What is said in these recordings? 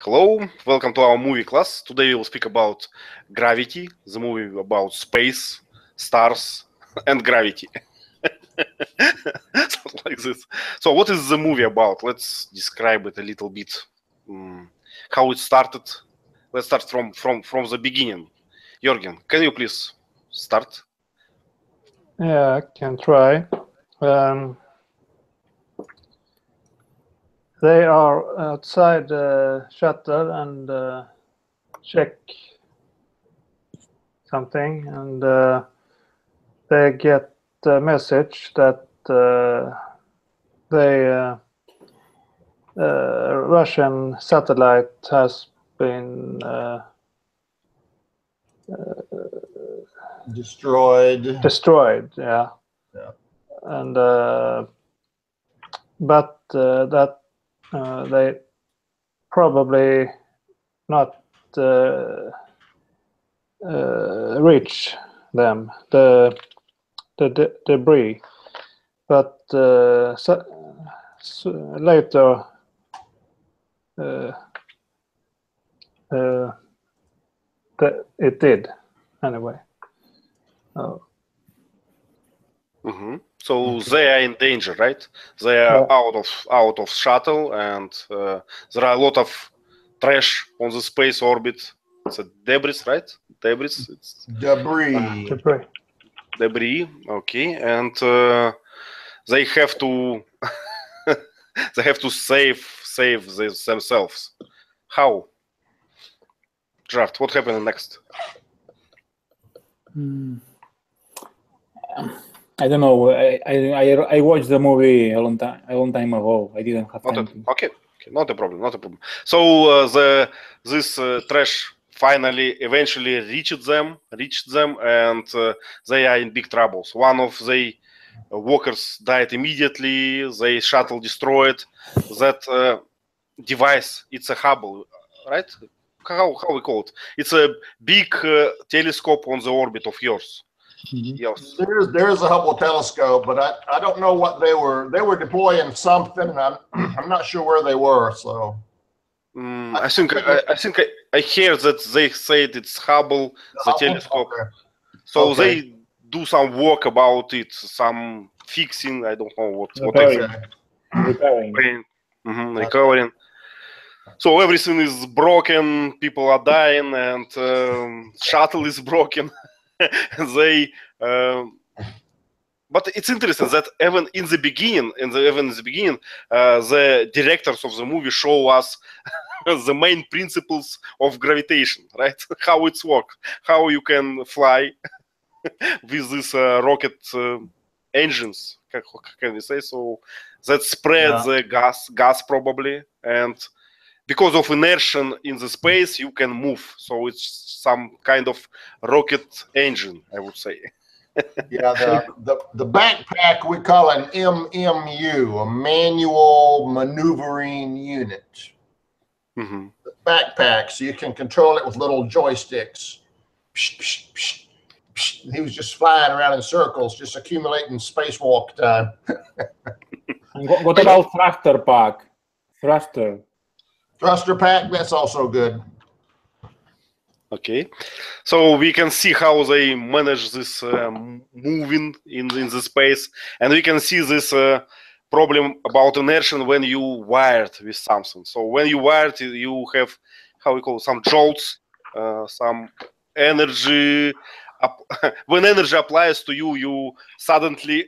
Hello, welcome to our movie class. Today we will speak about Gravity, the movie about space, stars, and gravity. Something like this. So, what is the movie about? Let's describe it a little bit. How it started. Let's start from the beginning. Jürgen, can you please start? Yeah, I can try. They are outside the shuttle and check something, and they get a message that Russian satellite has been destroyed. Yeah. Yeah. And but that they probably not reach them, the debris, but later it did anyway. So they are in danger, right? They are out of shuttle, and there are a lot of trash on the space orbit. It's a debris, right? Debris. It's Debris. Okay, and they have to they have to save themselves. How? Draft. What happened next? I don't know. I watched the movie a long time ago. I didn't have time to. Okay, not a problem. So this trash eventually reached them, and they are in big troubles. One of the workers died immediately. The shuttle destroyed. That device, it's a Hubble, right? How we call it? It's a big telescope on the orbit of Earth. Yes. There is a Hubble telescope, but I don't know what they were. They were deploying something, and I'm not sure where they were. So I think I hear that they said it's Hubble, the telescope. Okay. So they do some work about it, some fixing. I don't know what Repairing. Recovering. So everything is broken. People are dying, and shuttle is broken. But it's interesting that even in the beginning, the directors of the movie show us the main principles of gravitation, right? How it's works, how you can fly with these rocket engines. Can we say so? That spreads the gas probably, and because of inertia in the space, you can move. So it's some kind of rocket engine, I would say. Yeah, the backpack we call an MMU, a manual maneuvering unit. The backpack, so you can control it with little joysticks. He was just flying around in circles, just accumulating spacewalk time. What about thruster pack? Thruster pack, that's also good. Okay, so we can see how they manage this moving in the space, and we can see this problem about inertia when you wired with something. So when you wired, you have how we call it, some jolts, some energy. When energy applies to you, you suddenly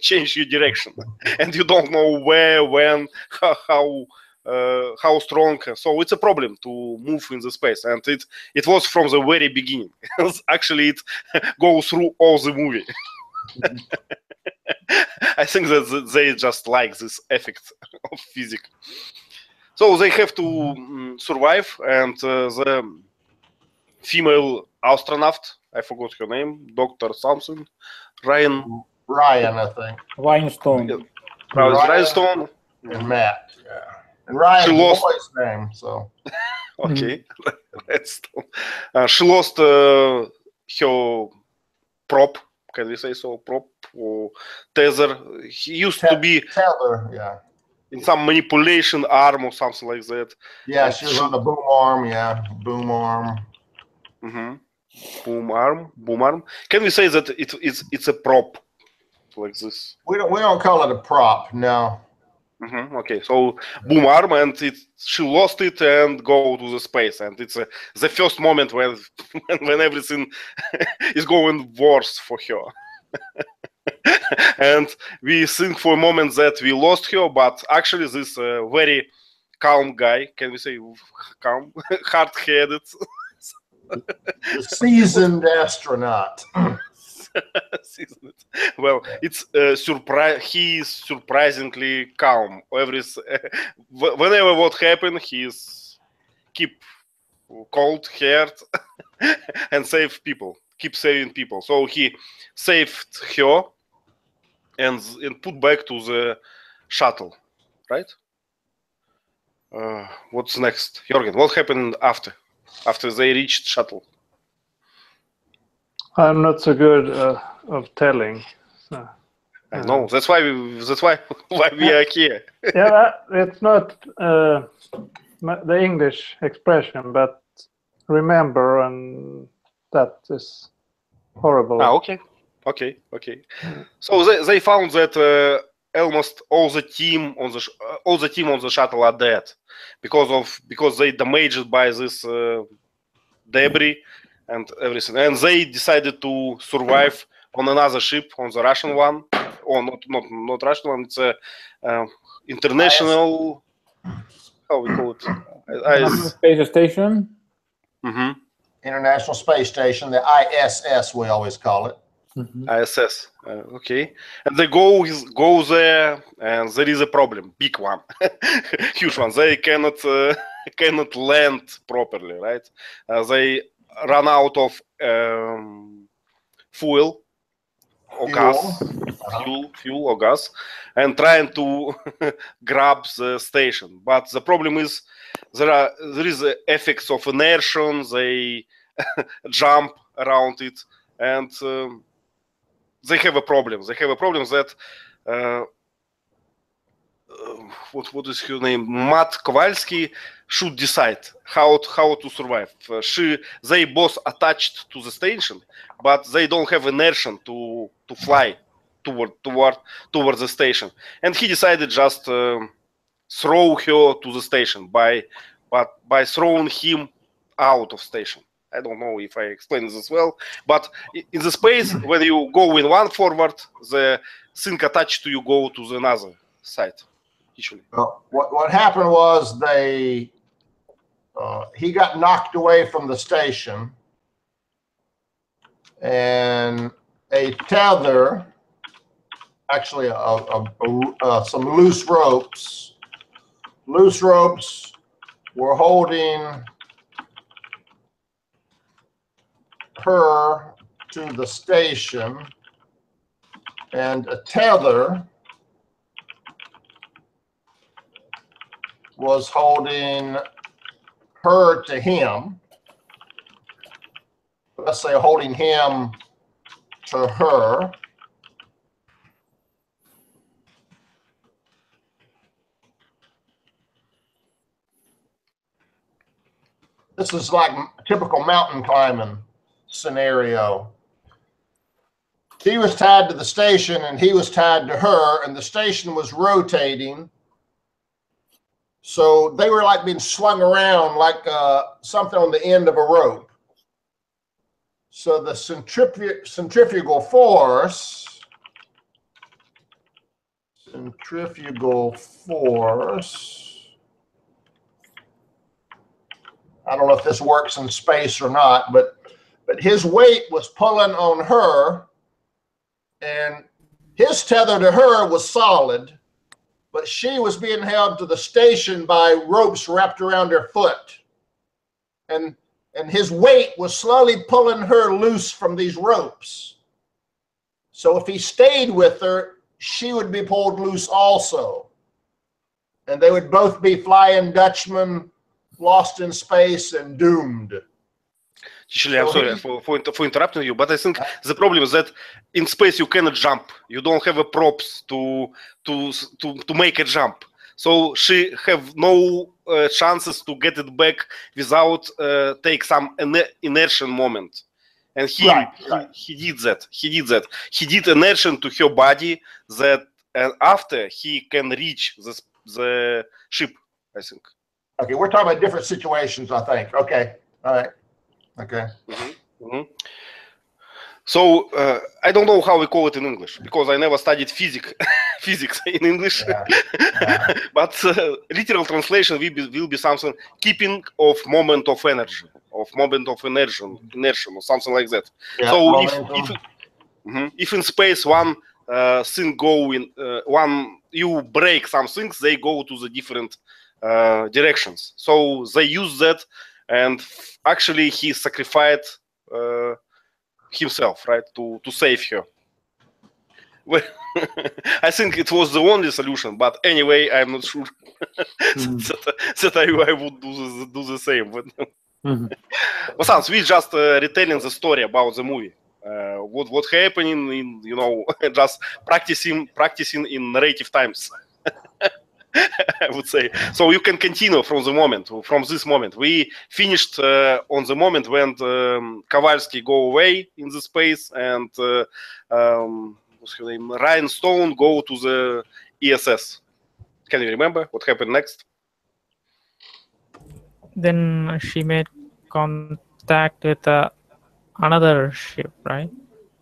change your direction, and you don't know where, when, how strong. So it's a problem to move in the space, and it was from the very beginning. Actually, it goes through all the movie. I think that they just like this effect of physics. So they have to survive, and the female astronaut, I forgot her name, Dr. something, Ryan, I think. Rhinestone. Rhinestone. And Matt, yeah. And Ryan's the boy's name, so. Okay. She lost her prop, can we say so? Prop or tether. He used to be. Tether, yeah. in some manipulation arm or something like that. Yeah, she was on the boom arm. Yeah, boom arm. Mm-hmm. Boom arm. Can we say that it's a prop like this? We don't call it a prop. No. Mm-hmm. Okay, so boom arm, and she lost it and go to the space, and it's the first moment when everything is going worse for her. And we think for a moment that we lost her, but actually this very calm guy, can we say calm, hard-headed, The seasoned astronaut. well, it's he is surprisingly calm. Whenever what happened, he's keep cold head and save people, keep saving people. So he saved her and put back to the shuttle, right? What's next, Jürgen? What happened after they reached shuttle? I'm not so good of telling. So, I know. That's why we are here. yeah, it's not the English expression, but remember, and that is horrible. Okay. So they found that almost all the team on the shuttle are dead because they damaged by this debris and everything, and they decided to survive on another ship, on the Russian one, or not Russian one. It's a international. How we call it? Space station. Mm-hmm. International Space Station, the ISS, we always call it. Mm-hmm. ISS. Okay, and they go there, and there is a problem, big one, huge one. They cannot land properly, right? They run out of fuel or gas, fuel or gas, and trying to grab the station. But the problem is there is the effects of inertia. They jump around it, and they have a problem. They have a problem that what is her name? Matt Kowalski should decide how to survive. They both attached to the station, but they don't have inertia to fly toward the station. And he decided just throw her to the station by throwing him out of station. I don't know if I explained this well, but in the space, when you go in one forward, the thing attached to you go to the another side. Usually. What happened was he got knocked away from the station, and a tether, actually some loose ropes were holding her to the station, and a tether was holding her to him. Let's say holding him to her. This is like a typical mountain climbing scenario. He was tied to the station and he was tied to her, and the station was rotating. So they were like being slung around like something on the end of a rope. So the centrifugal force, I don't know if this works in space or not, but his weight was pulling on her, and his tether to her was solid, but she was being held to the station by ropes wrapped around her foot. And his weight was slowly pulling her loose from these ropes. So if he stayed with her, she would be pulled loose also. And they would both be Flying Dutchman, lost in space and doomed. Actually, I'm sorry for interrupting you, but I think the problem is that in space you cannot jump. You don't have a props to make a jump. So she have no chances to get it back without take some inertia moment. And he did that. He did inertia to her body that, and after he can reach the ship, I think. Okay, we're talking about different situations, I think. Okay, all right. Okay. So I don't know how we call it in English because I never studied physics in English. Yeah. But literal translation will be something keeping of moment of energy, of moment of inertia, or something like that. Yeah, so if in space one thing go in one, you break some things, they go to the different directions. So they use that, and actually he sacrificed himself, right, to save her. Well, I think it was the only solution, but anyway, I'm not sure that I would do the same. But Vasants, we just retelling the story about the movie. What happening in, you know, just practicing in narrative times. I would say. So you can continue from this moment. We finished on the moment when Kowalski go away in the space, and what's her name? Ryan Stone go to the ESS. Can you remember what happened next? Then she made contact with another ship, right?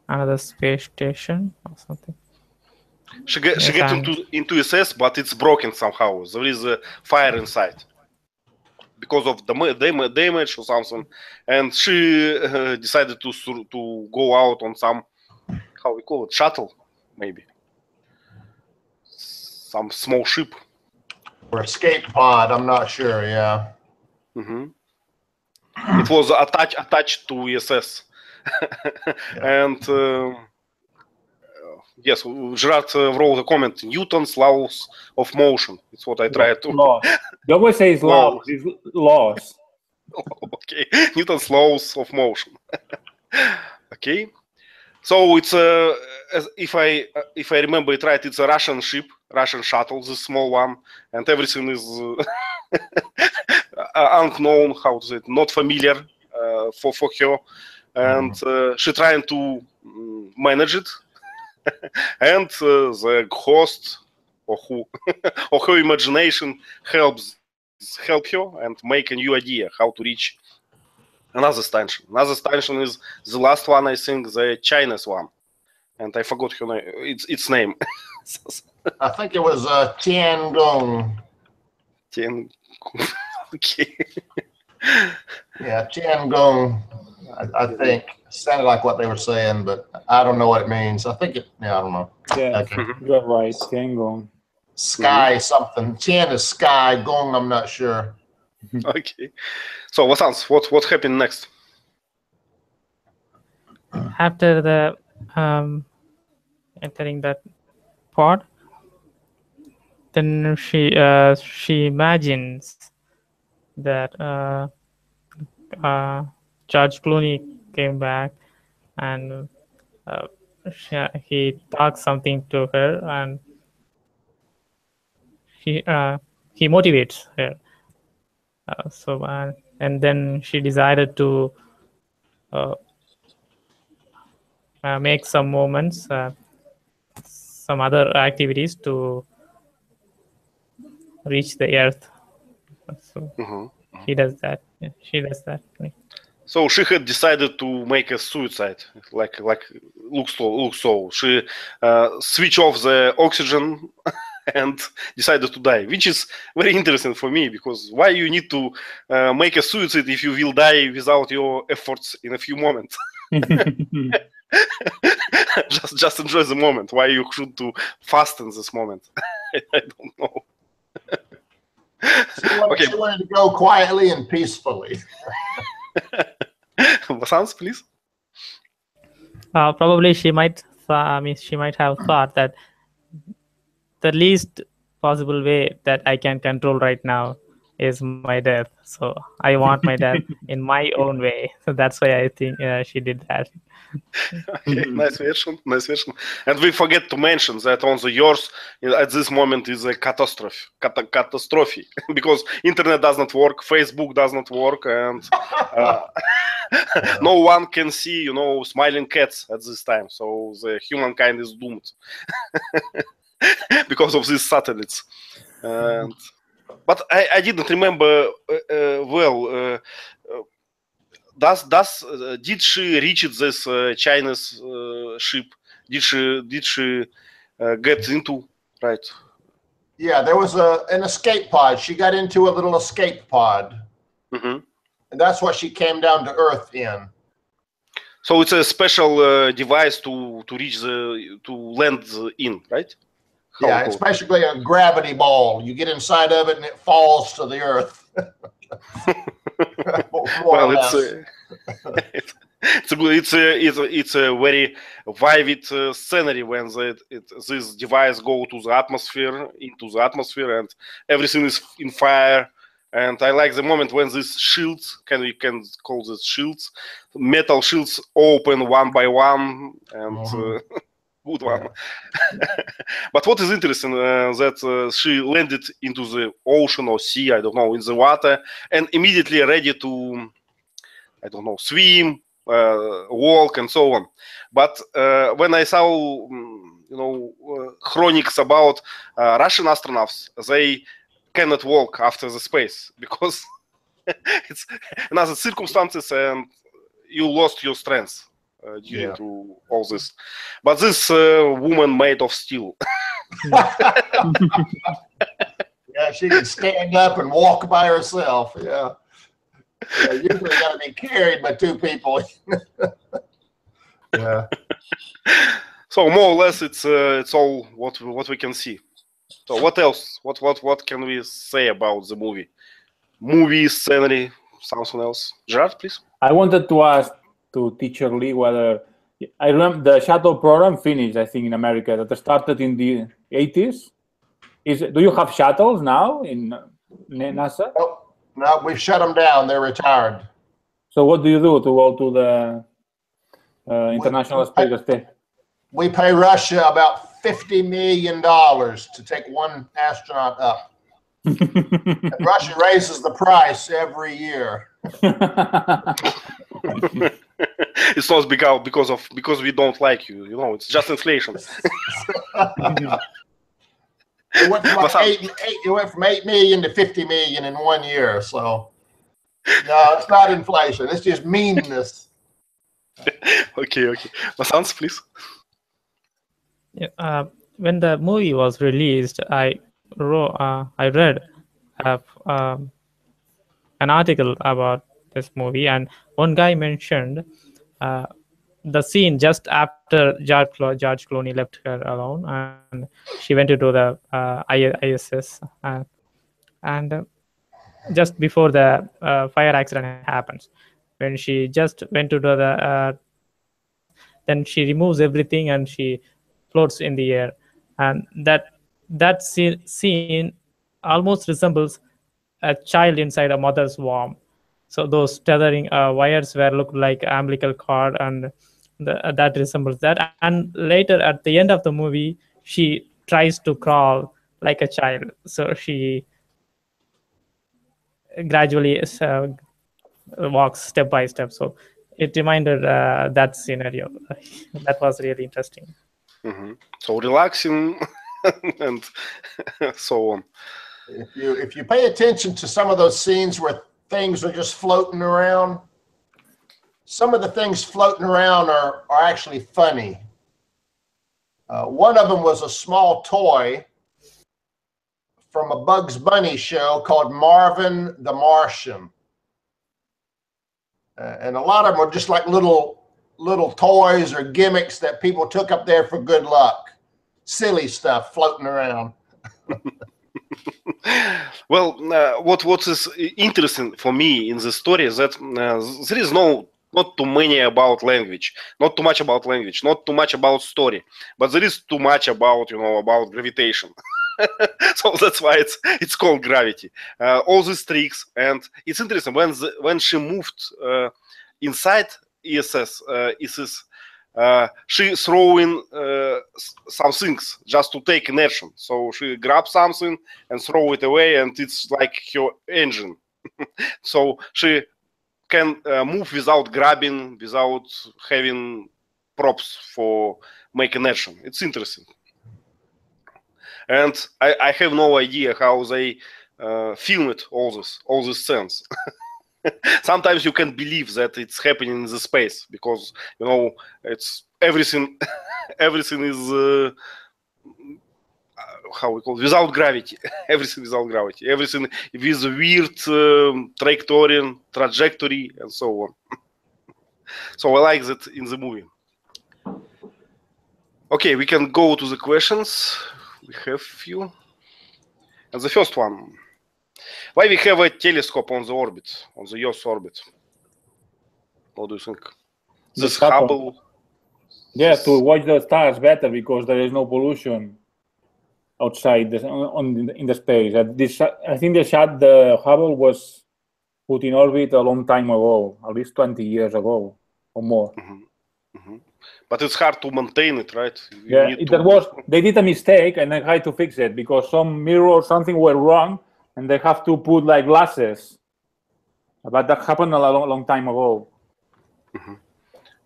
Another space station or something. She gets into SS, but it's broken somehow. There is a fire inside because of the damage or something, and she decided to go out on some, how we call it, shuttle, maybe some small ship or escape pod. I'm not sure. Yeah. It was attached to ESS, and. Yes, Gerard wrote a comment. Newton's laws of motion. It's what I tried to. Laws. You always say it's laws. It's laws. Okay, Newton's laws of motion. Okay, so it's if I remember it right, it's a Russian ship, Russian shuttle, the small one, and everything is unknown. How to say it? Not familiar for her, and she trying to manage it. And the host or her imagination help her and make a new idea how to reach another station. Another station is the last one, I think, the Chinese one, and I forgot her name. Its name. I think it was Tiangong. Okay. Yeah, Tiangong. I think sounded like what they were saying, but I don't know what it means. I think it. Yeah, I don't know. Yeah, okay. You're right. Tiangong. Sky something. Tian is sky. Gong, I'm not sure. Okay. So what happened next? After the entering that pod, then she imagines that George Clooney came back, and he talks something to her, and he motivates her. And then she decided to make some moments, some other activities to reach the earth. So he does that. Yeah, she does that. So she had decided to make a suicide, like looks so. She switch off the oxygen and decided to die, which is very interesting for me, because why you need to make a suicide if you will die without your efforts in a few moments? just enjoy the moment. Why you should to fast in this moment? I don't know. She wanted to go quietly and peacefully. Vasants, please. Probably she might have thought that the least possible way that I can control right now is my death. So I want my death in my own way. So that's why I think she did that. Okay, nice version. And we forget to mention that on the Earth at this moment is a catastrophe because internet does not work, Facebook does not work, and no one can see, smiling cats at this time. So the humankind is doomed because of these satellites. But I didn't remember well. Did she reach this Chinese ship? Did she get into, right? Yeah, there was an escape pod. She got into a little escape pod, and that's what she came down to Earth in. So it's a special device to land in, right? Yeah, it's basically a gravity ball. You get inside of it, and it falls to the Earth. Well, it's a very vivid scenery when this device go to the atmosphere, and everything is in fire. And I like the moment when these shields, we can call this shields, metal shields open one by one, and good one. But what is interesting that she landed into the ocean or sea, I don't know, in the water, and immediately ready to, I don't know, swim, walk, and so on. But when I saw, chronics about Russian astronauts, they cannot walk after the space because it's another circumstances, and you lost your strength due to all this. But this woman made of steel. Yeah, she can stand up and walk by herself. Yeah, usually got to be carried by two people. Yeah. So more or less, it's all what we can see. So what else? What can we say about the movie? Movie, scenery, something else? Gerard, please. I wanted to ask to Teacher Lee whether I remember the shuttle program finished, I think, in America that started in the 80s. Do you have shuttles now in NASA? No, we've shut them down. They're retired. So what do you do to go to the International Space Station? We pay Russia about $50 million to take one astronaut up. And Russia raises the price every year. It's not because we don't like you. It's just inflation. It went from 8 million to 50 million in 1 year. So no, it's not inflation. It's just meanness. Okay. Masans, please. Yeah, when the movie was released, I read an article about this movie, and one guy mentioned the scene just after George Clooney left her alone, and she went to do the ISS, and just before the fire accident happens, when she just went to do the, then she removes everything and she floats in the air, and that scene almost resembles a child inside a mother's womb. So those tethering wires looked like umbilical cord, and that resembles that. And later, at the end of the movie, she tries to crawl like a child. So she gradually walks step by step. So it reminded that scenario. That was really interesting. Mm-hmm. So relaxing and so on. If you pay attention to some of those scenes where things are just floating around, some of the things floating around are actually funny. One of them was a small toy from a Bugs Bunny show called Marvin the Martian. And a lot of them are just like little toys or gimmicks that people took up there for good luck. Silly stuff floating around. Well, what is interesting for me in the story is that there is not too many about language, not too much about story, but there is too much about about gravitation. So that's why it's called gravity. All these tricks, and it's interesting when she moved inside ESS, she throwing some things just to take inertia. So she grabs something and throw it away, and it's like her engine. So she can move without grabbing, without having props for make inertia. It's interesting. And I have no idea how they filmed all this scenes. Sometimes you can believe that it's happening in the space because it's everything is how we call it, without gravity. Everything without gravity. Everything with weird trajectory and so on. So I like that in the movie. Okay, we can go to the questions. We have few. And the first one. Why we have a telescope on the orbit, on the Earth's orbit? What do you think? This Hubble? Yeah, to watch the stars better because there is no pollution outside in the space. I think the Hubble was put in orbit a long time ago, at least 20 years ago or more. Mm-hmm. Mm-hmm. But it's hard to maintain it, right? They did a mistake and they had to fix it because some mirror or something were wrong and they have to put like glasses. But that happened a long time ago. Mm-hmm.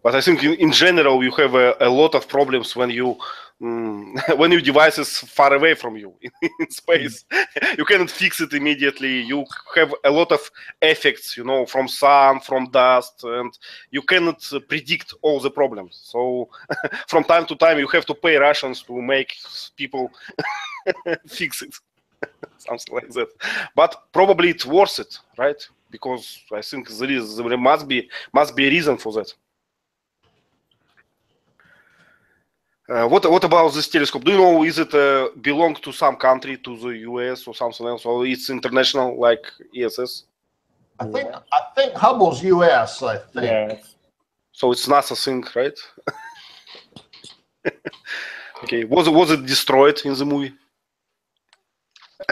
But I think in general you have a lot of problems when your device is far away from you in space. You cannot fix it immediately. You have a lot of effects, from sun, from dust, and you cannot predict all the problems. So from time to time you have to pay Russians to make people fix it, something like that. But probably it's worth it, right? Because I think there must be a reason for that. What about this telescope? Do you know, is it belong to some country, to the US or something else, or it's international like ESS? I think Hubble's US. I think. Yeah. So it's NASA thing, right? Okay. Was it destroyed in the movie?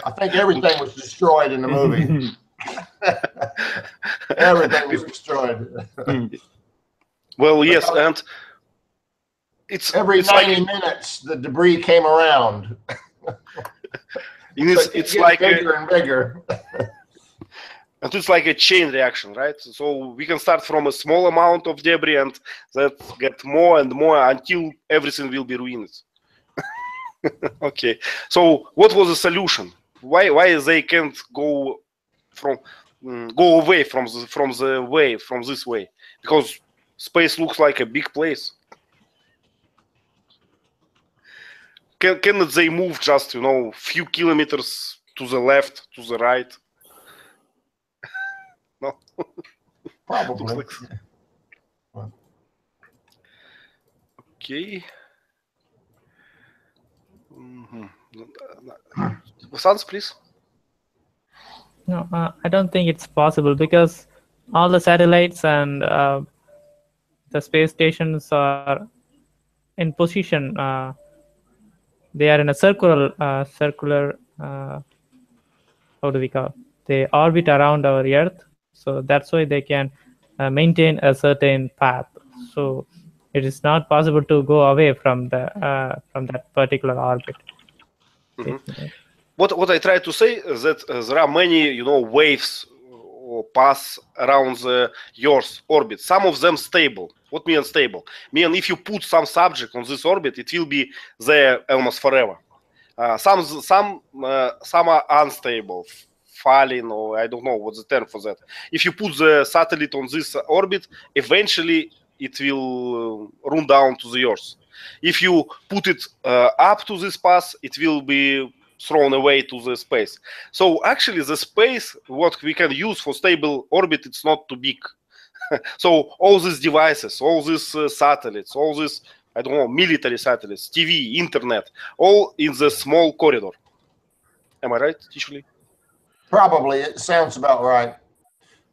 I think everything was destroyed in the movie. Everything was destroyed. Well, yes, and every 90 minutes the debris came around. It's like bigger and bigger. And it's like a chain reaction, right? So we can start from a small amount of debris and that get more and more until everything will be ruined. Okay. So what was the solution? Why they can't go away from this way? Because space looks like a big place. Cannot they move just few kilometers to the left, to the right? No. Probably. Like... Okay. Sans, please. No, I don't think it's possible because all the satellites and the space stations are in position. They are in a circular. How do we call it? They orbit around our Earth, so that's why they can maintain a certain path. So it is not possible to go away from that particular orbit. Mm-hmm. What I try to say is that there are many waves or paths around the Earth's orbit. Some of them stable. What means stable? Mean if you put some subject on this orbit, it will be there almost forever. Some are unstable, falling, or I don't know what's the term for that. If you put the satellite on this orbit, eventually it will run down to the Earth. If you put it up to this path, it will be thrown away to the space. So actually the space, what we can use for stable orbit, it's not too big. So all these devices, all these satellites, all these, I don't know, military satellites, TV, internet, all in the small corridor. Am I right, Teacher Lee? Probably. It sounds about right.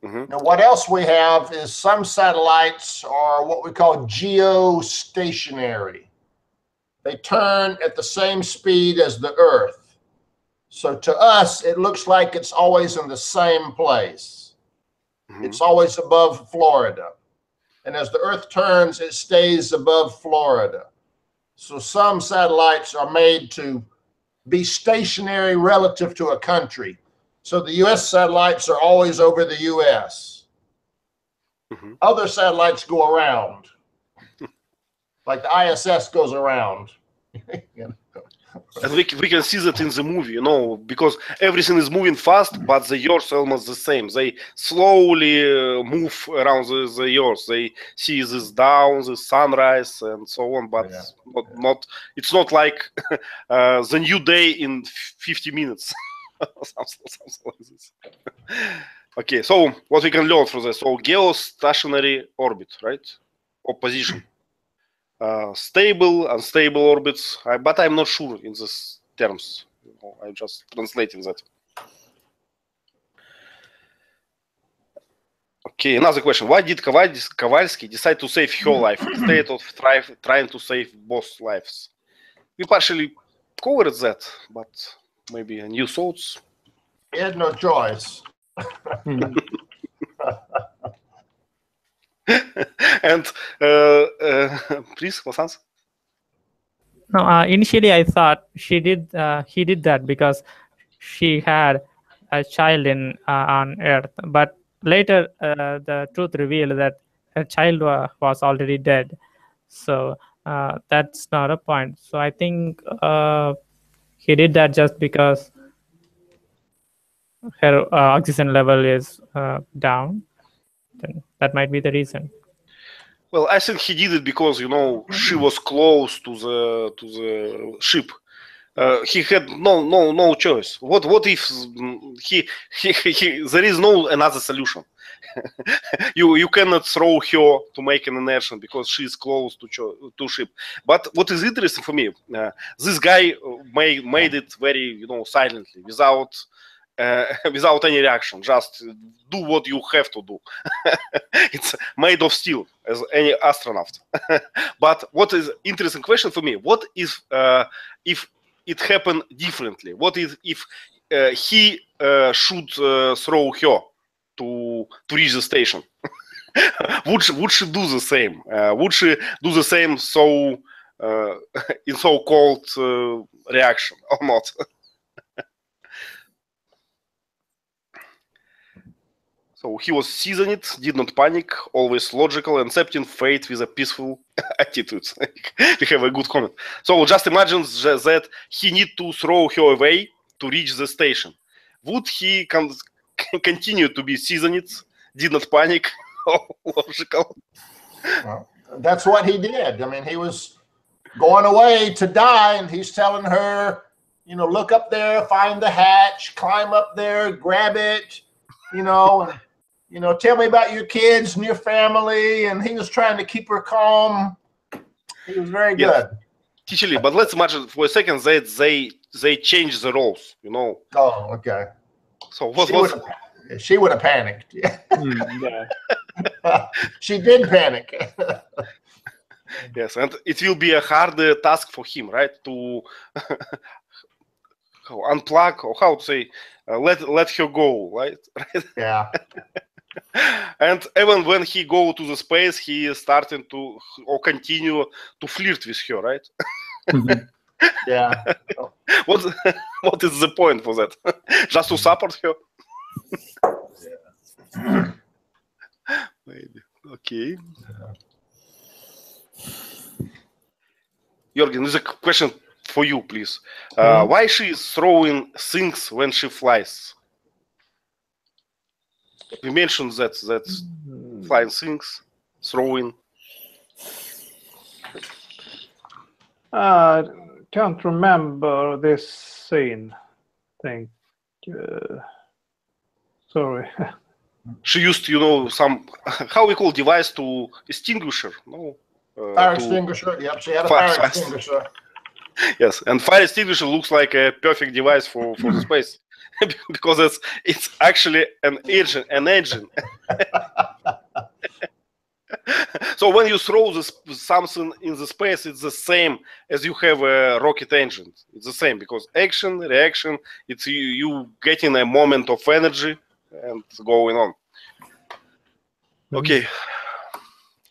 Mm-hmm. Now, what else we have is some satellites are what we call geostationary. They turn at the same speed as the Earth. So to us, it looks like it's always in the same place. It's always above Florida. And as the Earth turns, it stays above Florida. So some satellites are made to be stationary relative to a country. So the US satellites are always over the US. Other satellites go around. Like the ISS goes around. And we can see that in the movie, you know, because everything is moving fast, but the Earth almost the same. They slowly move around the Earth. They see this dawn, the sunrise, and so on. But it's not like the new day in 50 minutes, something like this. Okay, so what we can learn from this? So geostationary orbit, right, or position. Stable, unstable orbits, but I'm not sure in these terms. You know, I'm just translating that. Okay, another question. Why did Kowalski decide to save her life instead of trying to save both lives? We partially covered that, but maybe new thoughts. He had no choice. And please, Vasant. No, initially I thought he did that because she had a child on Earth, but later the truth revealed that her child was already dead. So that's not a point. So I think he did that just because her oxygen level is down. Then that might be the reason. Well, I think he did it because, you know, she was close to the ship. He had no choice. What if he there is no another solution? you cannot throw her to make an inertia because she is close to ship. But what is interesting for me, this guy made it very, you know, silently, without any reaction. Just do what you have to do. It's made of steel, as any astronaut. But what is interesting question for me? What is if it happened differently? What is if he should throw her to reach the station? would she do the same? Would she do the same? So in so-called reaction or not? So he was seasoned, did not panic, always logical, accepting fate with a peaceful attitude. We have a good comment. So just imagine that he need to throw her away to reach the station. Would he continue to be seasoned, did not panic, logical? Well, that's what he did. I mean, he was going away to die, and he's telling her, you know, look up there, find the hatch, climb up there, grab it, you know, tell me about your kids and your family. And he was trying to keep her calm. He was very good. Teacher, but let's imagine for a second that they changed the roles, you know. Oh, okay. So what she would have panicked. Yeah. Yeah. She did panic. Yes, and it will be a hard task for him, right? To unplug, or how to say, let her go, right? Yeah. And even when he go to the space, he is starting to or continue to flirt with her, right? Yeah. What is the point for that? Just to support her? Yeah. Maybe. Okay. Jürgen, this is a question for you, please. Why she is throwing things when she flies? You mentioned that flying things, throwing. Can't remember this scene. Think. Sorry. She used, you know, some how we call device to extinguish her. No. Fire extinguisher. Yep, she had a fire extinguisher. Yes, and fire extinguisher looks like a perfect device for the space. Because it's actually an engine. So when you throw something in the space, it's the same as you have a rocket engine. It's the same because action, reaction, it's you getting a moment of energy and going on. Okay.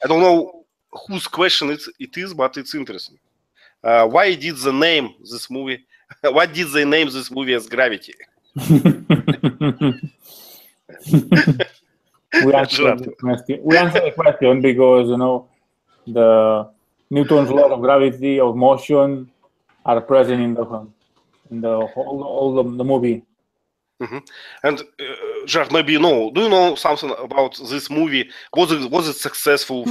I don't know whose question it is, but it's interesting. Why did they name this movie? Why did they name this movie as Gravity? We answer the question because the Newton's law of gravity, of motion, are present in the movie. Mm-hmm. And Gerard, maybe do you know something about this movie? Was it successful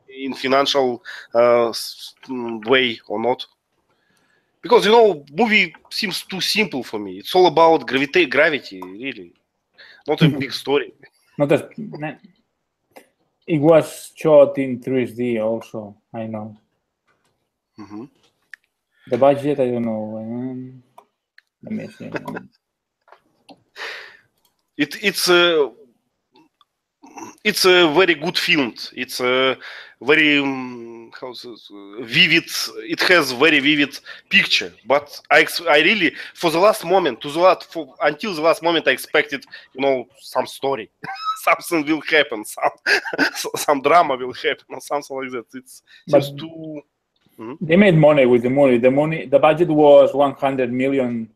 in financial way or not? Because movie seems too simple for me. It's all about gravity, really, not a big story. It was shot in 3D also. I know. Mm-hmm. The budget, I don't know. Let me see. It's a very good film. It's a very vivid. It has very vivid picture. But I really, for the last moment, until the last moment, I expected, some story, something will happen, some drama will happen, or something like that. It's just too. Mm-hmm. They made money with the movie. The budget was $100 million,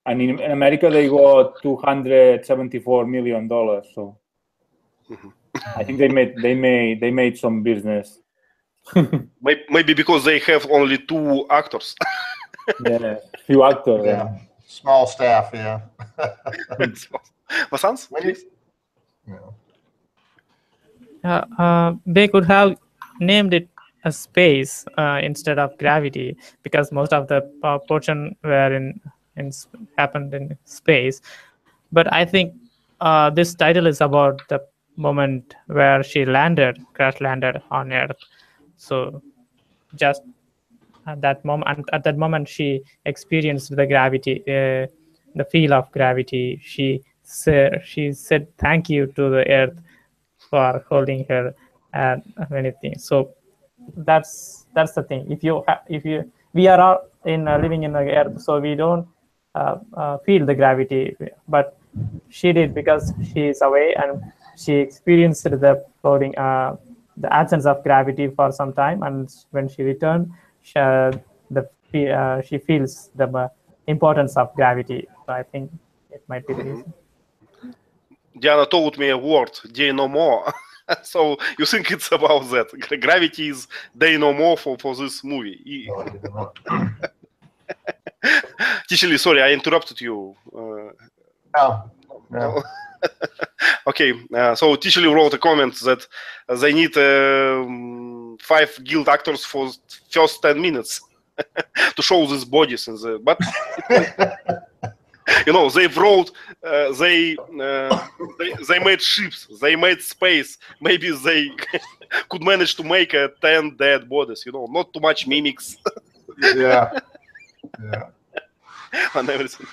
and in America they got $274 million. So mm-hmm. I think they made some business. Maybe because they have only 2 actors. Yeah, few actors. Yeah, small staff. Yeah. Vasants? They could have named it a space instead of gravity because most of the portion were happened in space. But I think this title is about the moment where she crash landed on Earth. So just at that moment she experienced the gravity, the feel of gravity. She said thank you to the Earth for holding her and anything. So that's the thing. We are all living in the Earth, so we don't feel the gravity, but she did because she is away and she experienced the floating, the absence of gravity for some time, and when she returned, she feels the importance of gravity. So I think it might be the reason. Diana told me a word, dynamo. So you think it's about that? Gravity is dynamo for this movie. Ticheli, sorry, I interrupted you. No. Okay, so Ticheli wrote a comment that they need 5 guild actors for first 10 minutes to show these bodies in the. But they wrote, they made ships, they made space. Maybe they could manage to make 10 dead bodies. Not too much mimics. Yeah. And everything.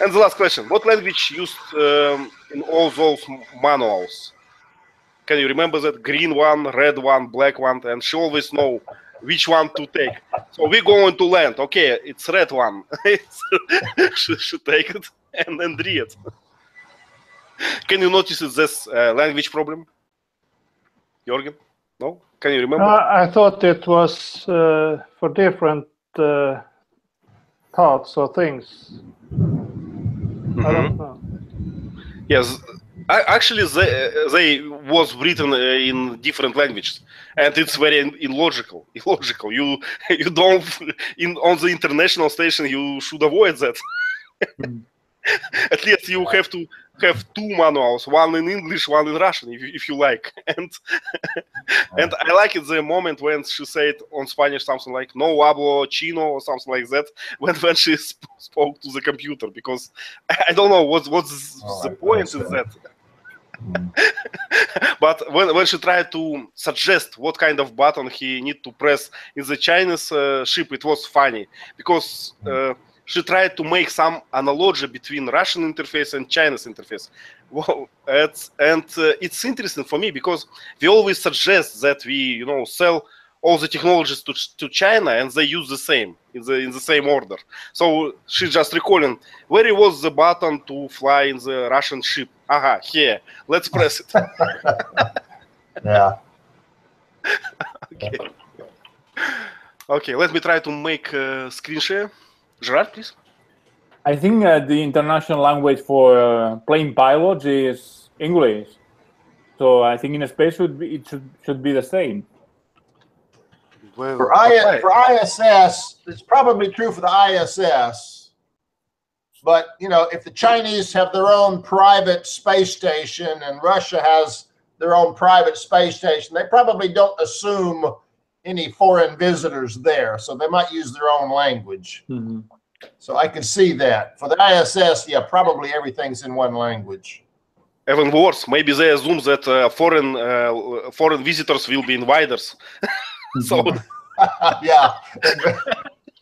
And the last question: what language used in all those manuals? Can you remember that? Green one, red one, black one, and she always know which one to take. So we're going to land. Okay, it's red one. She should take it and then read it. Can you notice this language problem, Jorgen? No? Can you remember? I thought it was for different thoughts or things. Mm-hmm. I don't know. Yes, actually, they was written in different languages, and it's very illogical. You don't on the international station. You should avoid that. At least you have to have 2 manuals, one in English, one in Russian, if you like. And I like it the moment when she said on Spanish something like "no hablo chino" or something like that when she spoke to the computer, because I don't know what's the point in that. But when she tried to suggest what kind of button he need to press in the Chinese ship, it was funny because she tried to make some analogy between Russian interface and China's interface. Well, it's interesting for me because we always suggest that we, sell all the technologies to China and they use the same in the same order. So she's just recalling where was the button to fly in the Russian ship. Aha, here. Let's press it. Yeah. Okay. Okay, let me try to make a screen share. Gerard, please. I think the international language for plane pilots is English. So I think in space it should be the same. Well, For ISS, it's probably true for the ISS. But, if the Chinese have their own private space station and Russia has their own private space station, they probably don't assume any foreign visitors there. So they might use their own language. Mm-hmm. So I can see that. For the ISS, yeah, probably everything's in one language. Even worse, maybe they assume that foreign visitors will be invaders. So yeah,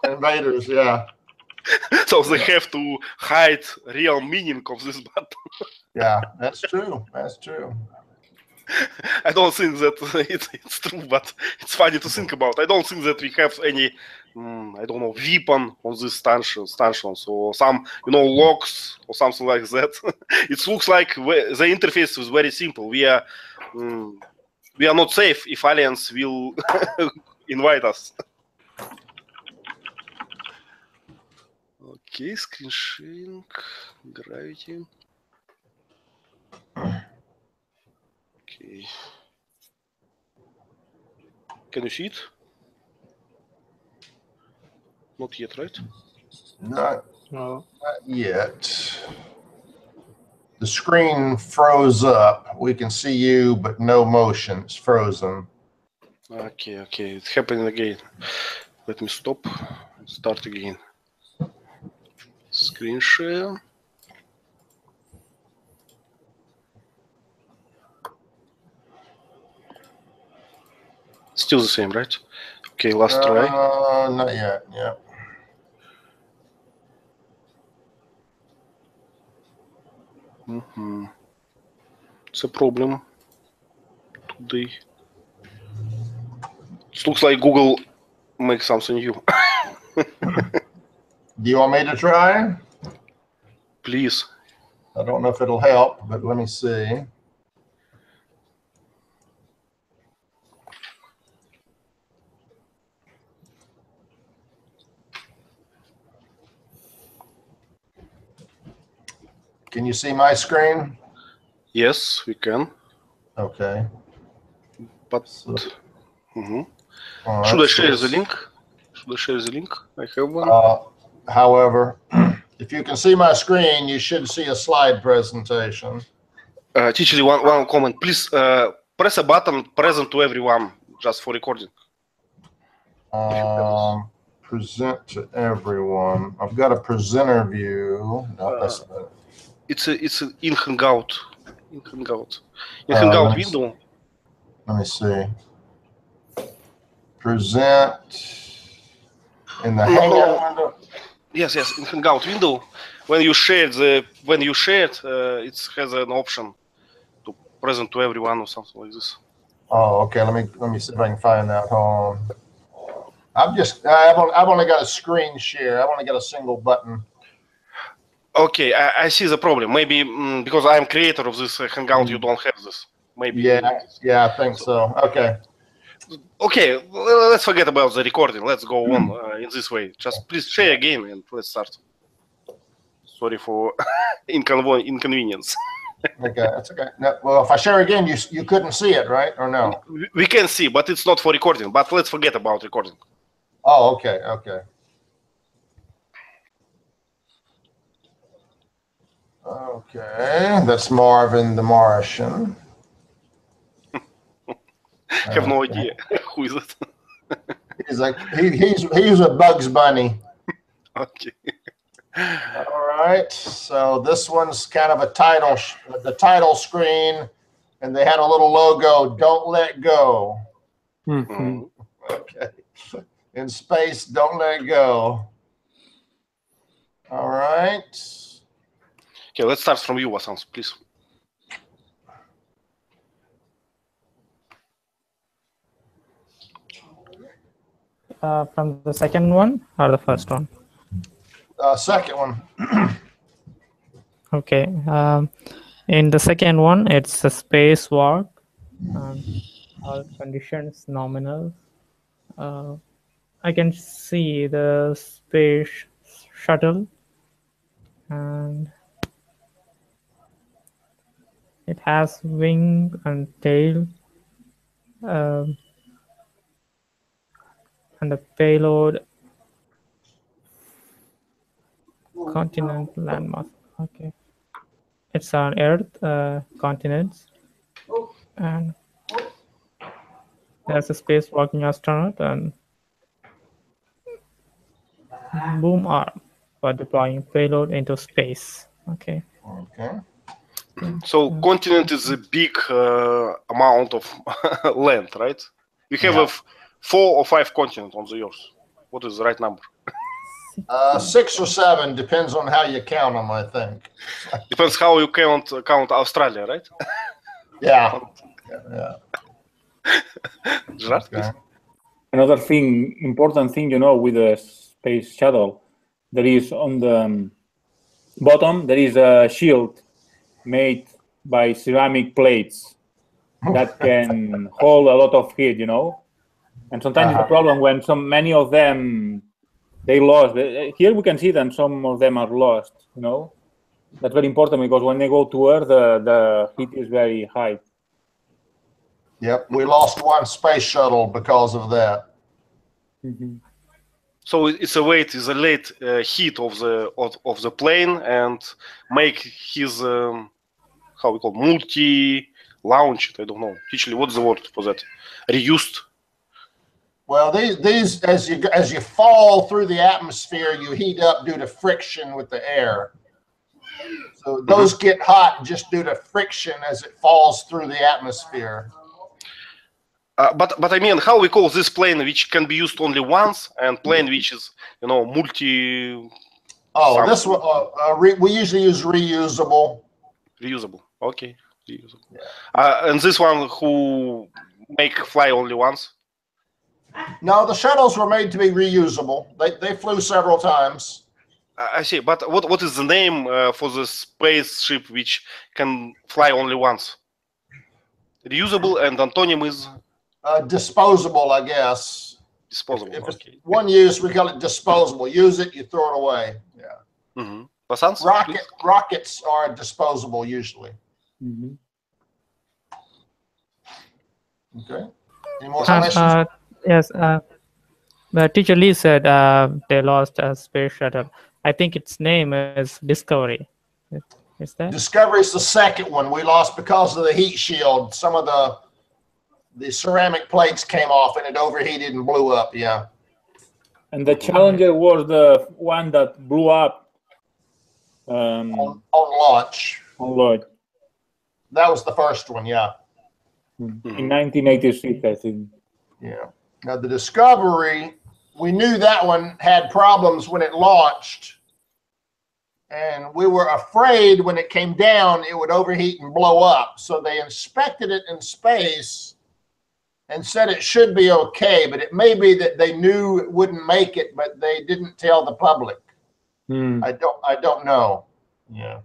invaders, yeah. So they have to hide real meaning of this button. Yeah, that's true. That's true. I don't think that it's true, but it's funny to think about. I don't think that we have any, weapon on this stanchions or some, locks or something like that. It looks like the interface is very simple. We are not safe if aliens will invite us. Okay, screen sharing, gravity. Okay. Can you see it? Not yet, right? No. No. Not yet. The screen froze up. We can see you, but no motion. It's frozen. Okay. It's happening again. Let me stop and start again. Screen share. Still the same, right? Okay, last try. Not yet. Yeah. It's a problem today. It looks like Google makes something new. Do you want me to try? Please. I don't know if it'll help, but let me see. Can you see my screen? Yes, we can. Okay. But So- should I share the link? Should I share the link? I have one. However, if you can see my screen, you should see a slide presentation. Teacher, one comment. Please press a button present to everyone just for recording. Present to everyone. I've got a presenter view. No, that's not. It's in Hangout. In Hangout window. Let me see. Present in the Hangout window. Yes, in Hangout window. When you share it has an option to present to everyone or something like this. Oh, okay. Let me see if I can find that. Hold on. I've only got a screen share. I've only got a single button. Okay, I see the problem. Maybe because I'm creator of this Hangout, you don't have this. Maybe. Yeah, I think so. Okay. Okay, well, let's forget about the recording. Let's go on in this way. Just please share again and let's start. Sorry for inconvenience. Okay, that's okay. No, well, if I share again, you couldn't see it, right? Or no? We can see, but it's not for recording. But let's forget about recording. Oh, okay, okay. Okay, that's Marvin the Martian. I have no idea who is it. He's like he's a Bugs Bunny. Okay. All right, so this one's kind of the title screen, and they had a little logo, "Don't let go." Mm-hmm. Okay, in space, don't let go. All right. Okay, let's start from you, Vasant, please. From the second one or the first one? Second one. Okay. In the second one, it's a spacewalk. All conditions nominal. I can see the space shuttle, and it has wing and tail, and the payload, continent, landmass. Okay, it's on Earth, continents, and there's a spacewalking astronaut and boom arm for deploying payload into space. Okay. Okay. So continent is a big amount of land, right? We have a 4 or 5 continents on the Earth. What is the right number? 6 or 7 depends on how you count them, I think. Depends how you count Australia, right? Yeah. Gerard, Okay. Another thing, important thing, you know, with the space shuttle, there is on the bottom, there is a shield made by ceramic plates that can hold a lot of heat, you know. And sometimes it's a problem when many of them, they lost. Here we can see them, some of them are lost, you know. That's very important because when they go to Earth, the heat is very high. Yep, we lost one space shuttle because of that. So it's a way to isolate heat of the plane and make his how we call multi-launch. I don't know. Actually, what's the word for that? Reused. Well, these as you fall through the atmosphere, you heat up due to friction with the air. So those get hot just due to friction as it falls through the atmosphere. But I mean, how we call this plane which can be used only once, and plane which is, you know, multi. Oh, this one we usually use reusable. Reusable. Okay, reusable. Yeah. And this one who make fly only once. No, the shuttles were made to be reusable. They flew several times. I see. But what is the name for the spaceship which can fly only once? Reusable, and antonym is. Disposable, I guess. Disposable. If it's okay. one use, we call it disposable. Use it, you throw it away. Yeah. Rockets are disposable usually. Okay. Any more questions? Yes. Teacher Lee said they lost a space shuttle. I think its name is Discovery. Is that? Discovery is the second one we lost because of the heat shield. Some of the ceramic plates came off and it overheated and blew up. Yeah. And the Challenger was the one that blew up on launch. On launch. That was the first one. Yeah. In 1986, I think. Yeah. Now the Discovery, we knew that one had problems when it launched. And we were afraid when it came down, it would overheat and blow up. So they inspected it in space and said it should be okay, but it may be that they knew it wouldn't make it, but they didn't tell the public. I don't know. Yeah.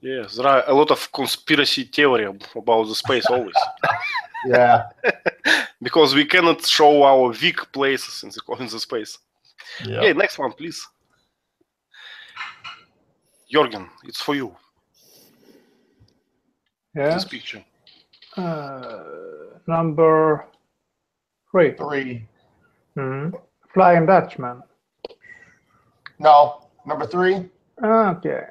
Yes, there are a lot of conspiracy theory about the space always. Yeah. Because we cannot show our weak places in the space. Yeah. Okay, next one, please. Jorgen, it's for you. Yeah. This picture. Number 3. 3. Flying Dutchman. No, number 3. Okay.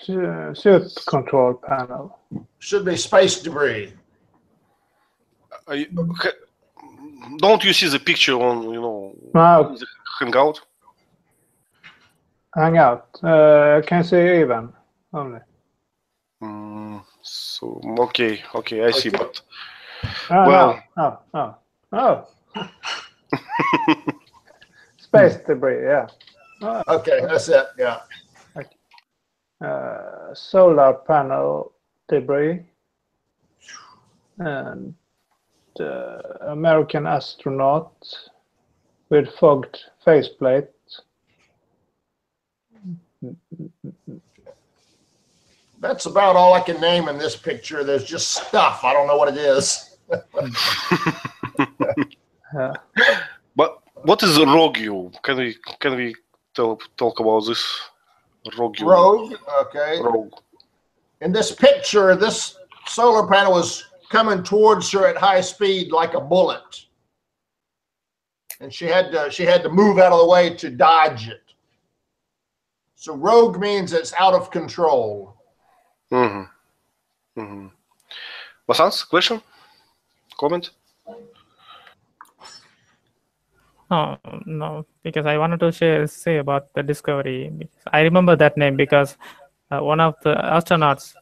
Suit control panel. Should be space debris. Don't you see the picture on, you know, the Hangout? Hangout. Can see even only. So okay, I see, but space debris, yeah. Okay, that's it. Yeah. Solar panel debris and American astronaut with fogged faceplate. That's about all I can name in this picture. There's just stuff. I don't know what it is. But what is a rogue? Can we talk about this rogue? Rogue. Okay. Rogue. In this picture, this solar panel was coming towards her at high speed like a bullet, and she had to move out of the way to dodge it. So rogue means it's out of control. Vasant, question? Comment? No, because I wanted to say about the Discovery. I remember that name because one of the astronauts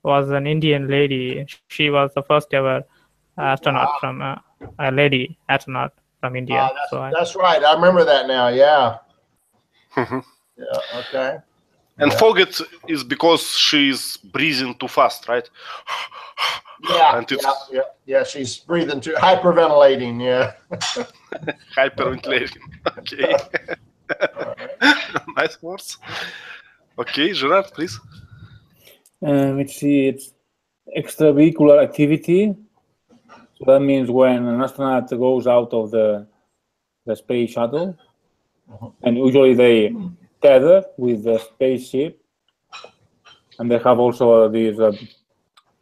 was an Indian lady. She was the first ever astronaut from a lady astronaut from India. That's right. I remember that now. Yeah. Yeah. Okay. And Fogget is because she's breathing too fast, right? Yeah. And it's yeah. She's breathing too, hyperventilating. Yeah. Hyperventilating. Okay. Nice words. Okay, Gerard, please. Let's see. It's extravehicular activity. So that means when an astronaut goes out of the space shuttle, and usually they tether with the spaceship, and they have also these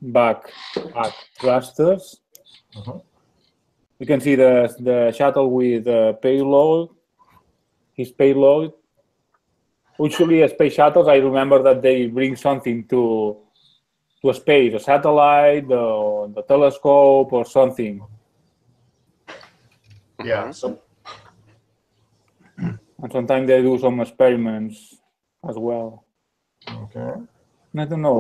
back thrusters. You can see the shuttle with payload, his payload. Usually, space shuttles, I remember that they bring something to space, a satellite, or the telescope, or something. Yeah. So. And sometimes they do some experiments as well. Okay. I don't know.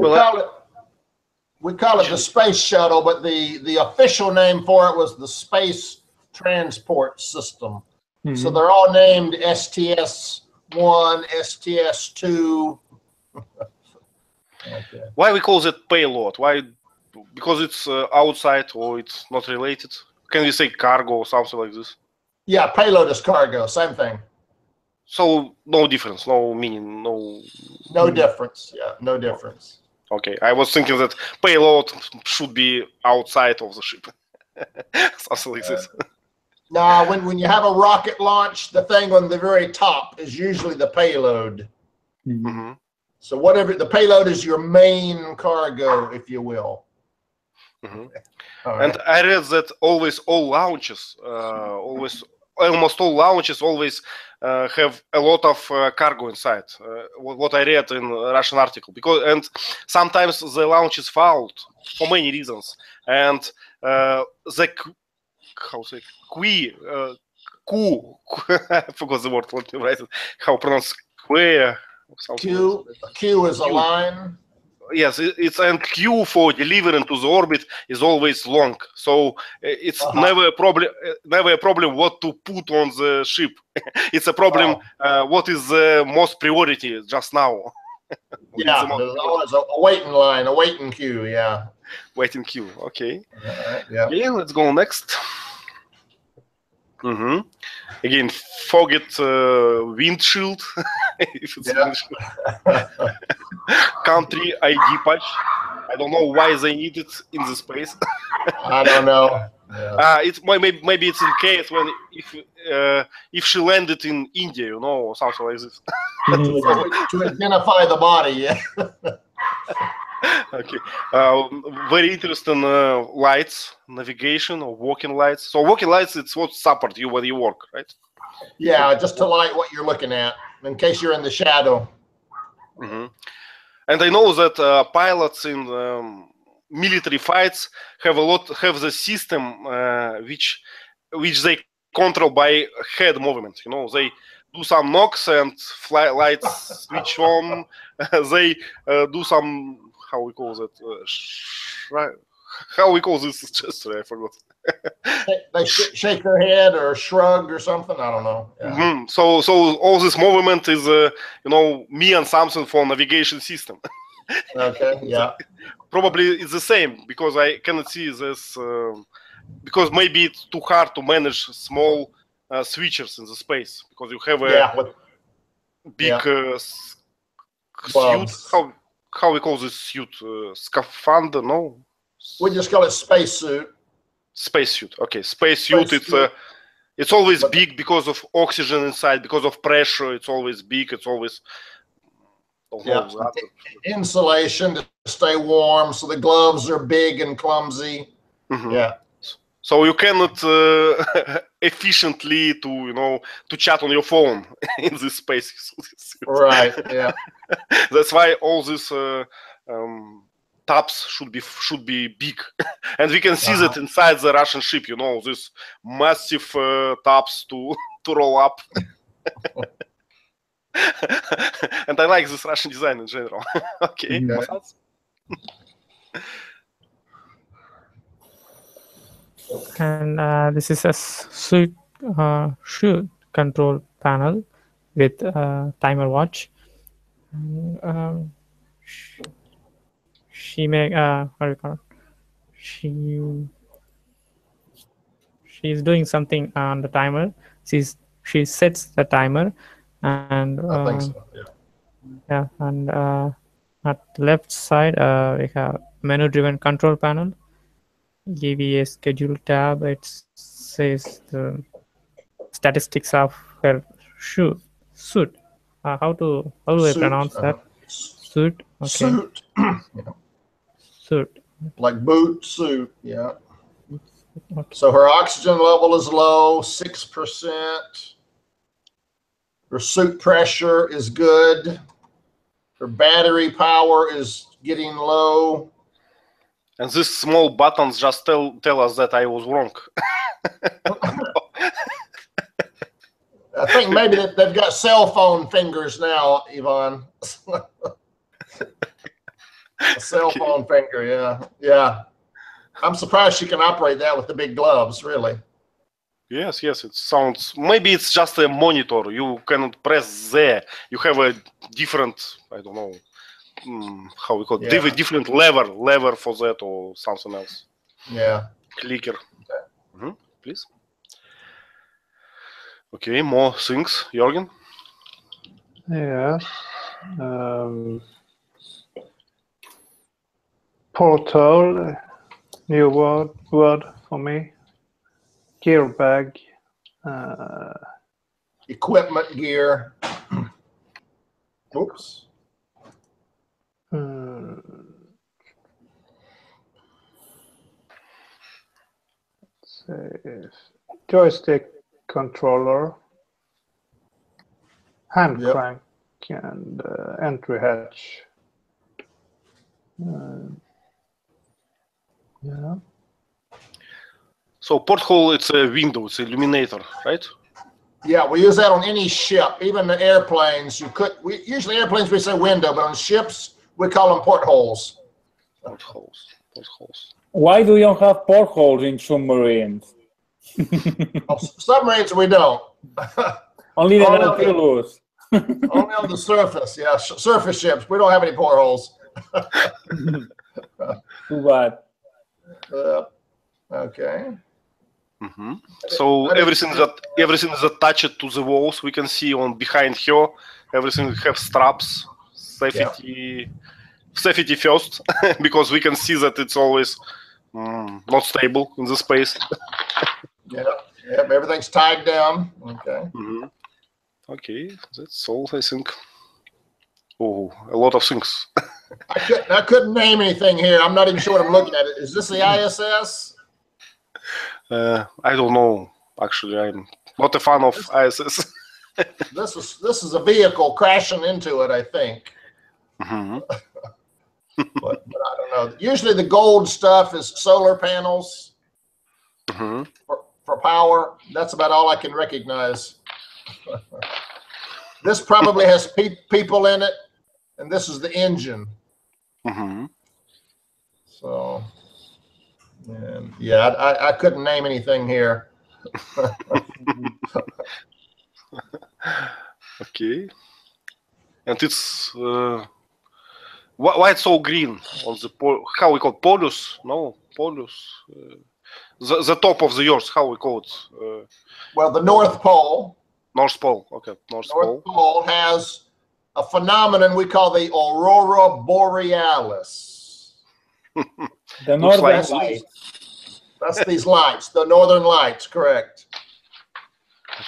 We call it the space shuttle, but the official name for it was the Space Transport System. So they're all named STS-1, STS-2. Okay. Why we call it payload? Why? Because it's outside or it's not related? Can we say cargo or something like this? Yeah, payload is cargo, same thing. So no difference, no meaning, no difference. Yeah, no difference. Okay, I was thinking that payload should be outside of the ship. Something like this. Now, when you have a rocket launch, the thing on the very top is usually the payload. So whatever the payload is, your main cargo, if you will. Right. And I read that almost all launches always have a lot of cargo inside. What I read in a Russian article, and sometimes the launch is failed for many reasons, and the I forgot the word. Let me write it. How pronounce queer? Q is a line. Yes, it's and Q for delivering to the orbit is always long, so it's never a problem what to put on the ship. It's a problem what is the most priority just now. Yeah, there's always a waiting line, a waiting queue. Yeah, waiting queue. Okay. Yeah. Okay, let's go next. Again, forget windshield. If it's windshield. Country ID patch. I don't know why they need it in the space. I don't know. Yeah. It's maybe it's in case when if she landed in India, or something like this. To identify the body. Yeah. Okay. Very interesting lights, navigation or walking lights. So walking lights, it's what support you when you work, right? Yeah, just to light what you're looking at in case you're in the shadow. And I know that pilots in military fights have the system which they control by head movement. They do some knocks and lights switch on. They do some, how we call that? How we call this gesture? I forgot. They shake their head or shrug or something. I don't know. Yeah. So all this movement is, me and something for navigation system. Okay. Yeah. Probably it's the same because I cannot see this because maybe it's too hard to manage small switchers in the space because you have a big suit. How we call this suit? Scaphandra? No. We just call it spacesuit. Spacesuit. Okay, spacesuit. It's always big because of oxygen inside, because of pressure. It's always big. It's always insulation to stay warm. So the gloves are big and clumsy. Yeah. So you cannot efficiently to chat on your phone in this space. Right. Yeah. That's why all these tabs should be big, and we can see that inside the Russian ship. This massive tabs to roll up. And I like this Russian design in general. Okay. And this is a suit control panel with timer watch. She make she's doing something on the timer. She sets the timer, and I think so. Yeah, and at the left side we have menu-driven control panel. EVA schedule tab. It says the statistics of her suit. How do I pronounce that? Suit. Okay. Suit. Suit. Like boot suit. Yeah. Okay. So her oxygen level is low, 6%. Her suit pressure is good. Her battery power is getting low. And these small buttons just tell us that I was wrong. I think maybe they've got cell phone fingers now, Ivan. A cell phone finger, yeah. Yeah. I'm surprised she can operate that with the big gloves, really. Yes, it sounds... Maybe it's just a monitor. You cannot press there. You have a different, I don't know, how we call it, different lever for that or something else. Yeah. Clicker. Okay. Please. Okay, more things. Jürgen? Yes. Porthole, new word for me. Gear bag. Equipment gear. Oops. Joystick controller, hand crank, and entry hatch. Yeah. So porthole, it's a window, it's an illuminator, right? Yeah, we use that on any ship, even the airplanes. Usually airplanes we say window, but on ships we call them portholes. Portholes. Why do you have portholes in submarines? Submarines we don't. Only the Nautilus. Only on the surface, yeah. Surface ships, we don't have any portholes. Too bad. Okay. So everything is attached to the walls. We can see on behind her. Everything have straps. Safety first, because we can see that it's always not stable in the space. Yeah. Everything's tied down. Okay. Okay, that's all, I think. Oh, a lot of things. I couldn't name anything here. I'm not even sure what I'm looking at. Is this the ISS? I don't know. Actually, I'm not a fan of ISS. This is a vehicle crashing into it, I think. But I don't know. Usually the gold stuff is solar panels for power. That's about all I can recognize. This probably has people in it, and this is the engine. So And yeah, I couldn't name anything here. Okay. And it's why it's so green on the how we call it? Polus? No, polus. The top of the Earth. How we call it? Well, the North Pole. North Pole. Okay, North Pole. Pole has a phenomenon we call the aurora borealis. The northern like- lights. That's these lights, the northern lights, correct.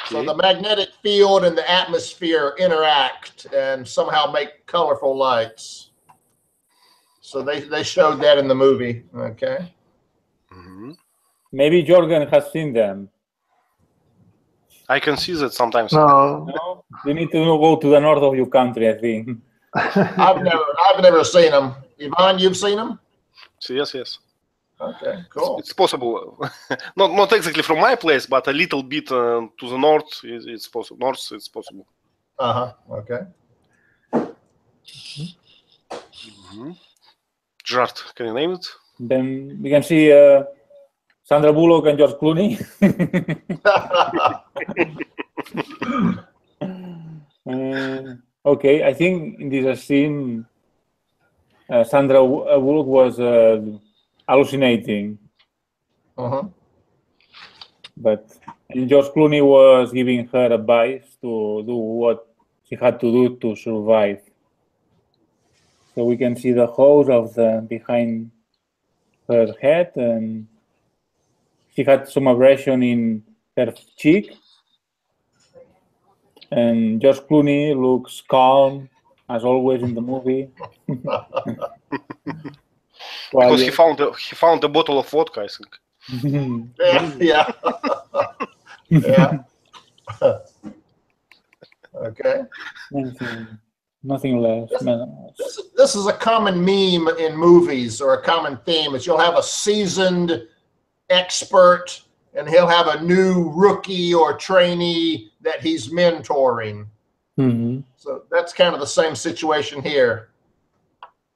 So Okay. the magnetic field and the atmosphere interact and somehow make colorful lights. So they showed that in the movie, okay? Mhm. Maybe Jorgen has seen them. I can see that sometimes. No, No? You need to go to the north of your country, I think. I've never seen them. Yvonne, you've seen them? So yes, yes. Okay, cool. It's possible. not exactly from my place, but a little bit to the north. It's possible. North, it's possible. Okay. Gerard, can you name it? Then we can see Sandra Bullock and George Clooney. Okay, I think in this scene, Sandra Bullock was hallucinating, but and George Clooney was giving her advice to do what she had to do to survive. So we can see the hose of the behind her head, and she had some abrasion in her cheek. And George Clooney looks calm, as always in the movie. Because he found a bottle of vodka, I think. Yeah. Yeah. Okay. Nothing less. This is a common meme in movies, or a common theme, is you'll have a seasoned expert and he'll have a new rookie or trainee that he's mentoring. So that's kind of the same situation here.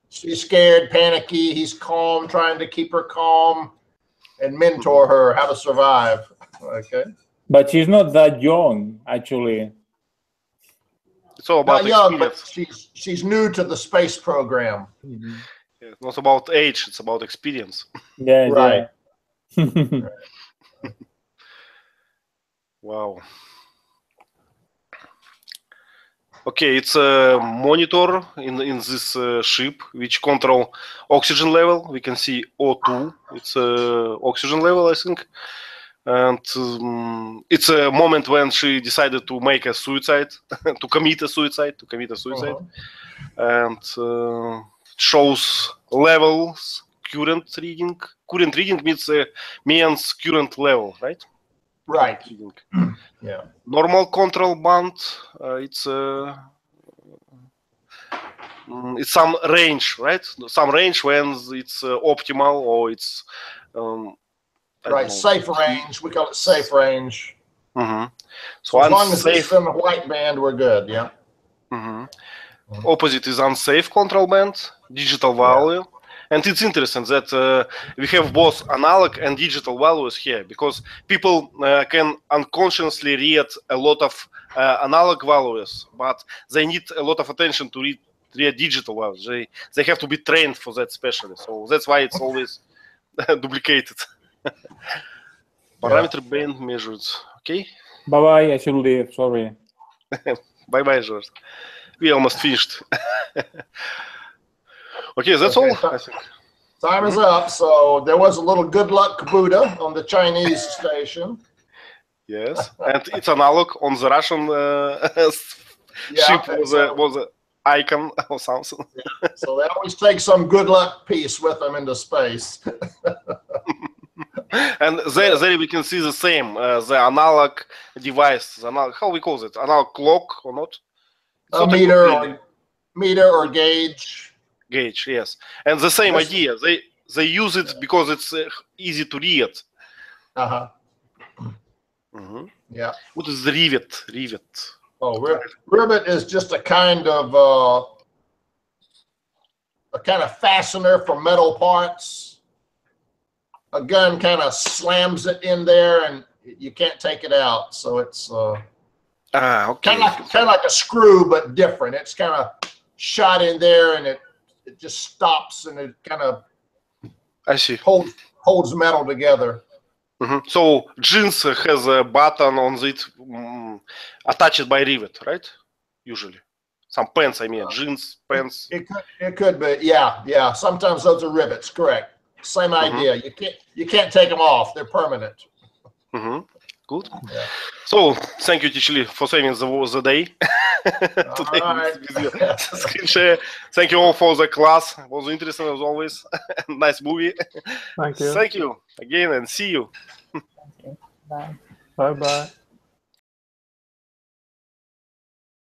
She's scared, panicky, he's calm, trying to keep her calm and mentor her how to survive. Okay. But she's not that young, actually. It's all about Not young, experience. but she's new to the space program. Yeah, it's not about age, it's about experience. Yeah, Right. yeah. Wow. Okay, it's a monitor in this ship which control oxygen level. We can see O2. It's oxygen level, I think. And it's a moment when she decided to make a suicide, to commit a suicide. And shows levels, current reading. Current reading means current level, right? Right. Reading. Yeah. Normal control band. It's some range, right? Some range when it's optimal or it's I don't Right. know. Safe range. We call it safe range. So So as long as unsafe. it's in the white band, we're good. Yeah. Opposite is unsafe control band, digital value. And it's interesting that we have both analog and digital values here, because people can unconsciously read a lot of analog values, but they need a lot of attention to read digital values. They have to be trained for that specially. So that's why it's always duplicated. Parameter band measured. Okay. Bye-bye, I should leave, sorry. Bye-bye, George. We almost finished. Okay, that's all, I think. Time is up. So there was a little good luck Buddha on the Chinese station. Yes, and it's analog on the Russian ship was an icon or something. So they always take some good luck piece with them into space. And there we can see the same, the analog device, how we call it, analog clock or not? It's A not meter or gauge. Gauge, yes. And the same idea, they use it because it's easy to read. Yeah. What is the rivet? Oh, rivet is just a kind of fastener for metal parts. a gun kind of slams it in there, and you can't take it out. So it's Okay. kind of like a screw, but different. It's kind of shot in there, and it just stops, and it kind of I see. holds metal together. So jeans has a button on it attached by rivet, right? Usually, some pants. I mean, jeans pants. It could be, yeah. Sometimes those are rivets. Correct. Same idea. You can't take them off. They're permanent. Good. Yeah. So thank you, Teacher Lee, for saving the day. Today right. with your screen share. Thank you all for the class. It was interesting as always. Nice movie. Thank you. Thank you again, and see you. Bye. Bye bye.